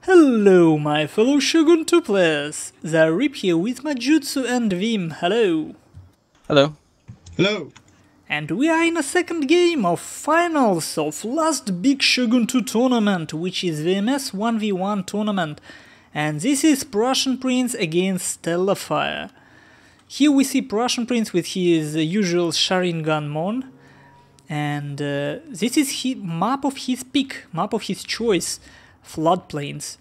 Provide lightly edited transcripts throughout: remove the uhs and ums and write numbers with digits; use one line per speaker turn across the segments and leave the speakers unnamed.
Hello, my fellow Shogun 2 players! Zaript here with my Jutsu and Vim, hello!
Hello.
Hello.
And we are in a second game of finals of last big Shogun 2 tournament, which is VMS 1v1 tournament. And this is Prussian Prince against StellarFire. Here we see Prussian Prince with his usual Sharingan Mon. And this is his map of his pick, map of his choice, floodplains.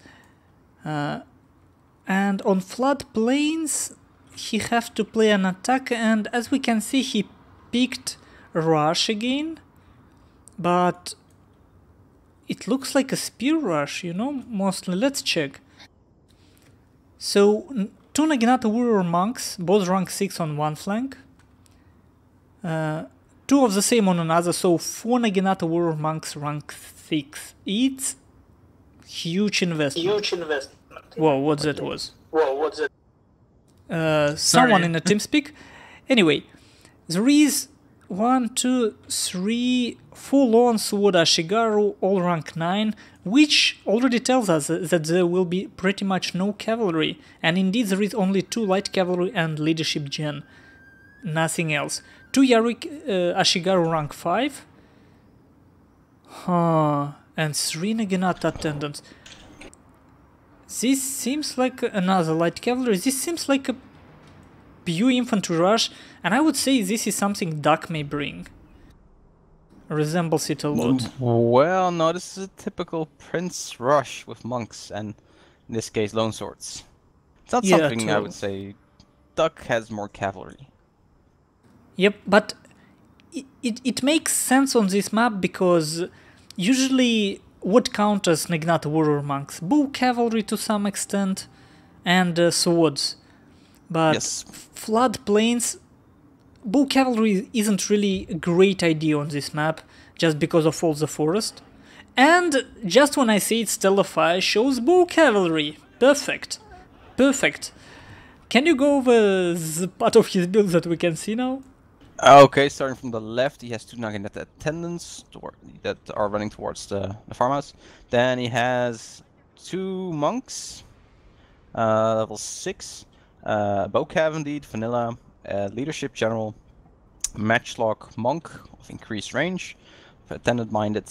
And on floodplains he have to play an attack, and as we can see he picked rush again, but it looks like a spear rush, you know, mostly. Let's check. So, 2 Naginata Warrior Monks, both rank 6 on one flank, 2 of the same on another, so 4 Naginata Warrior Monks rank 6. It's huge investment. Whoa, what that was? Someone in the TeamSpeak. Anyway, there is 1, 2, 3, 4 Lone Sword Ashigaru, all rank 9, which already tells us that there will be pretty much no cavalry, and indeed there is only 2 light cavalry and leadership gen, nothing else. 2 Yarick Ashigaru rank 5, and 3 Naginata attendants. This seems like another light cavalry. This seems like a pure infantry rush, and I would say this is something Duck may bring. Resembles it a lot.
Well, no, this is a typical Prince rush with monks, and in this case, lone swords. It's not something I would say. Duck has more cavalry.
Yep, but it makes sense on this map because usually what counters Naginata Warrior Monks? Bow cavalry to some extent, and swords. But
yes.
floodplains, bow cavalry isn't really a great idea on this map, just because of all the forest. And just when I say it, StellarFire shows bow cavalry. Perfect. Perfect. Can you go over the part of his build that we can see now?
Okay, starting from the left, he has 2 Naginata attendants that are running towards the farmhouse. Then he has 2 monks, level 6, bow cav indeed, vanilla, leadership general, matchlock monk of increased range, attendant-minded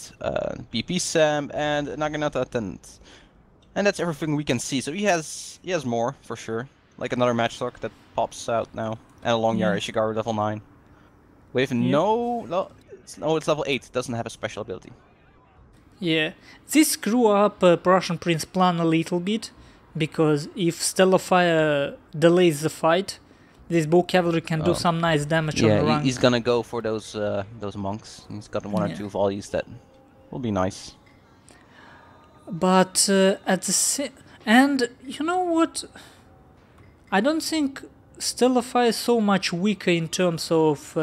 BP Sam, and Naginata attendant. And that's everything we can see. So he has more for sure, like another matchlock that pops out now, and a long Yari Shigaru level 9. With it's level 8, it doesn't have a special ability.
Yeah, this screw up Prussian Prince plan a little bit, because if StellarFire delays the fight, this bow cavalry can do some nice damage on the rank.
Yeah, he's gonna go for those monks. He's got 1 or 2 volleys that will be nice.
But at the and you know what? I don't think StellarFire is so much weaker in terms of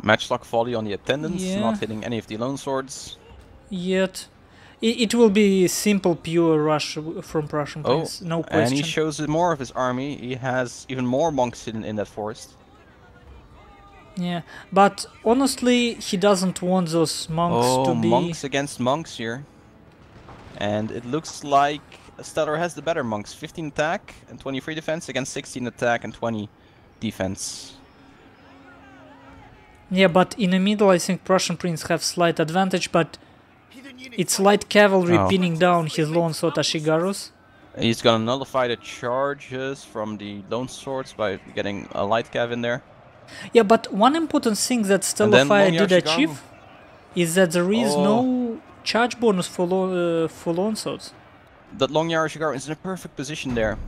matchlock volley on the attendants, not hitting any of the lone swords.
Yet. It will be simple, pure rush from Prussian Prince, no question.
And he shows more of his army. He has even more monks hidden in that forest.
Yeah, but honestly, he doesn't want those monks to be...
monks against monks here. And it looks like Stellar has the better monks. 15 attack and 23 defense against 16 attack and 20 defense.
Yeah, but in the middle I think Prussian Prince have slight advantage, but it's light cavalry pinning down his lone sword Ashigarus.
He's gonna nullify the charges from the lone swords by getting a light cav in there.
Yeah, but one important thing that StellarFire did achieve is that there is no charge bonus for lone swords.
That long Yari Shigaru is in a perfect position there.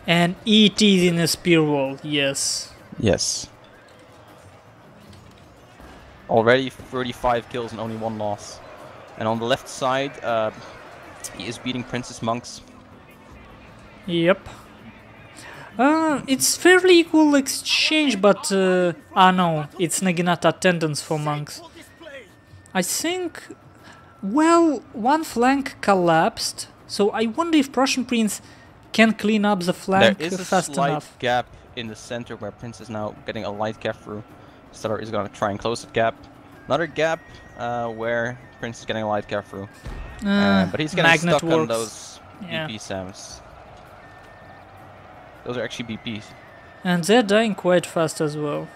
And it is in a spear wall, yes.
Yes. Already 35 kills and only 1 loss. And on the left side, he is beating Prince's monks.
Yep. It's fairly equal exchange, but... no, it's Naginata attendance for monks. I think... Well, one flank collapsed, so I wonder if Prussian Prince can clean up the flank fast enough.
There is a slight gap in the center where Prince is now getting a light cap through. Stellar is going to try and close that gap. Another gap, where Prince is getting a light cav through. But he's getting
magnet
stuck on
works.
those
Yeah.
BP SAMs. Those are actually BPs.
And they're dying quite fast as well.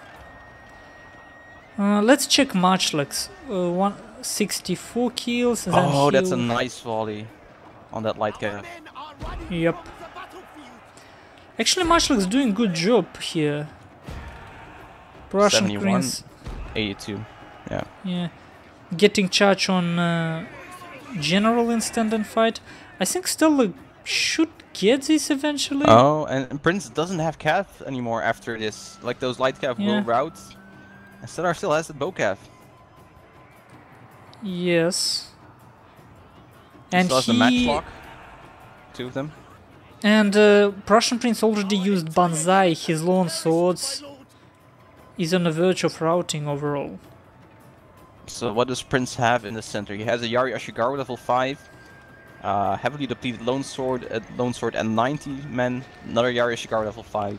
Let's check Matchlocks. 164 kills. And then
Oh, that's a
heal.
nice volley on that light cav.
Yep. Actually, Matchlocks doing good job here. Prussian
71,
Prince.
82. Yeah.
Yeah. Getting charge on general in stand-and fight. I think Stella should get this eventually.
Oh, and Prince doesn't have cav anymore after this. Like those light cav will route. And Stellar still has the bow cav.
Yes. And
Still has the matchlock. Two of them.
And Prussian Prince already used Banzai. His long swords is on the verge of routing overall.
So what does Prince have in the center? He has a Yari Ashigaru level 5. Heavily depleted Lone Sword and 90 men. Another Yari Ashigaru level 5.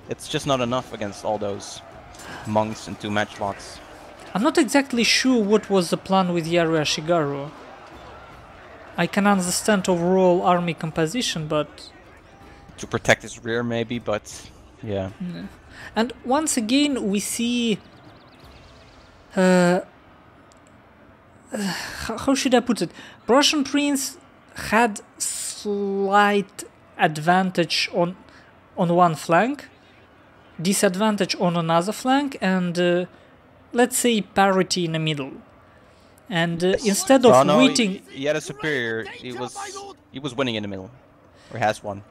It's just not enough against all those monks and 2 matchlocks.
I'm not exactly sure what was the plan with Yari Ashigaru. I can understand overall army composition, but...
To protect his rear maybe, but yeah.
And once again we see... how should I put it? Prussian Prince had slight advantage on one flank, disadvantage on another flank, and let's say parity in the middle. And instead of waiting,
he had a superior. He was winning in the middle, or has one.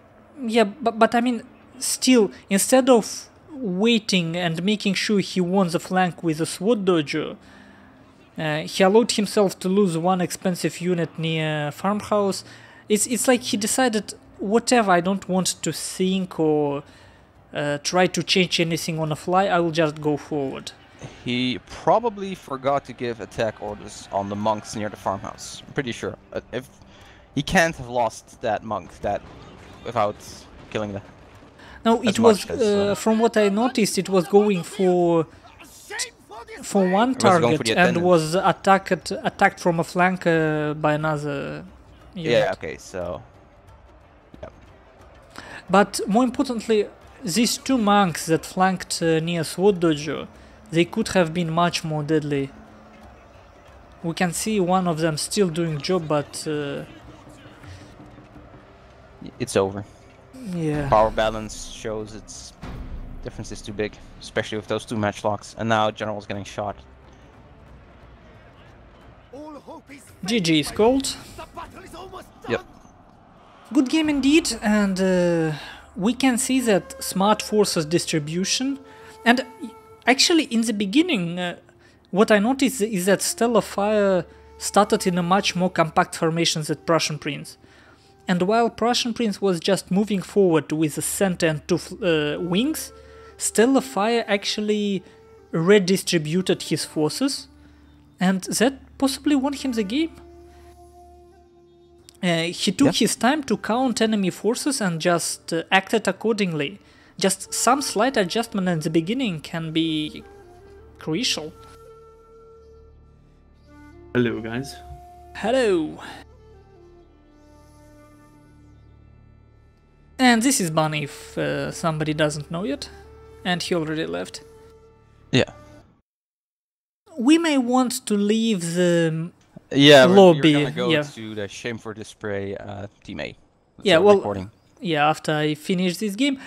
Yeah, but I mean, still, instead of waiting and making sure he won the flank with a sword dojo, he allowed himself to lose one expensive unit near farmhouse. It's like he decided, whatever, I don't want to think or try to change anything on the fly, I will just go forward.
He probably forgot to give attack orders on the monks near the farmhouse. I'm pretty sure. If he can't have lost that monk without killing them.
No, it was, from what I noticed, it was going for one target and was attacked from a flank by another unit.
Yeah, okay, so... Yeah.
But more importantly, these 2 monks that flanked near Sword Dojo, they could have been much more deadly. We can see one of them still doing job, but...
it's over.
Yeah.
Power balance shows its difference is too big, especially with those 2 matchlocks, and now General's getting shot.
GG is called.
Yep.
Good game indeed, and we can see that smart forces distribution, and actually in the beginning what I noticed is that StellarFire started in a much more compact formation than Prussian Prince. And while Prussian Prince was just moving forward with the center and 2 wings, StellarFire actually redistributed his forces, and that possibly won him the game. He took his time to count enemy forces and just acted accordingly. Just some slight adjustment at the beginning can be crucial.
Hello guys.
Hello. And this is Bunny if somebody doesn't know yet, and he already left.
Yeah.
We may want to leave the
lobby.
We're
gonna go to the Shame for Display Team A.
Yeah, well,
recording.
Yeah, after I finish this game.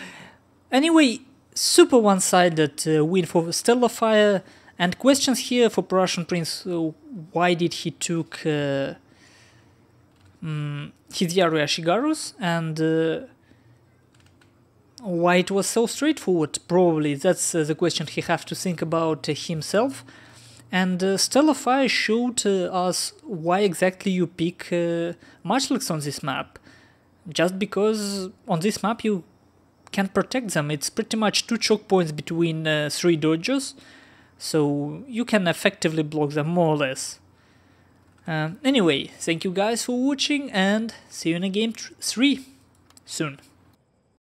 Anyway, super one-sided win for StellarFire, and questions here for Prussian Prince. Why did he took his Yari Ashigarus, and why it was so straightforward? Probably that's the question he have to think about himself. And StellarFire showed us why exactly you pick matchlocks on this map. Just because on this map you can protect them. It's pretty much 2 choke points between 3 dojos, so you can effectively block them more or less. Anyway, thank you guys for watching, and see you in a game 3 soon.